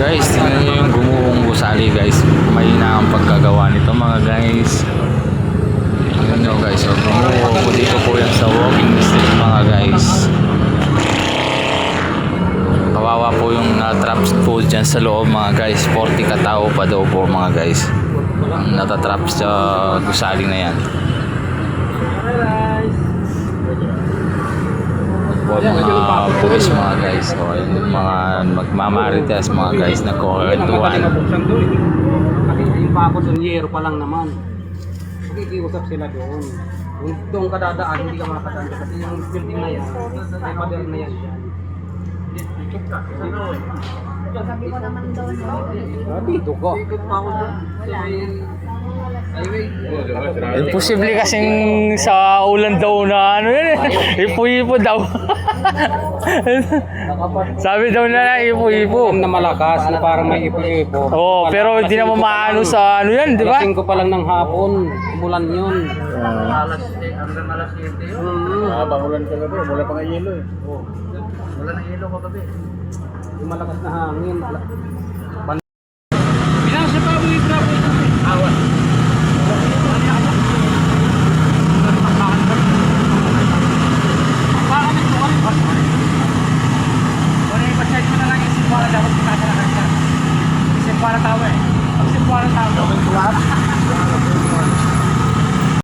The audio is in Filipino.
Guys, tingnan nyo yung gumuhong gusali guys. Mahina ang pagkagawa nito mga guys. Tingnan nyo guys, so, gumuho po dito po yan sa walking stick mga guys. Kawawa po yung na-traps po dyan sa loob mga guys. 40 katao pa daw po mga guys. Natatraps sa gusali na yan. Po mga pulis mga guys. So ayun yung mga magmamarites mga guys na kuwentuhan. Yung pa ako sunyero pa lang naman. Makikiusap sila doon. Kung doon ka dadaan, hindi ka makakadaan kasi yung building na yan, may model na yan dyan. Sabi ko naman doon. Dito ko. Ikot pa ako doon. Imposible kasing sa ulan daw na ano yun eh. Ipo-ipo daw. Sabi daw na ipo-ipo. Na malakas, na parang may ipo-ipo. Oo, pero hindi naman maano sa ano yan, di ba? Alas 5 pa lang ng hapon, umulan yun. Hanggang alas 7 yun. Bakulan ka gabi, wala pa nga yelo eh. Wala na yelo ka gabi. Yung malakas na hangin. Binasa pa mo yung grabo. Awan. Simpuan na tao eh. Simpuan na tao.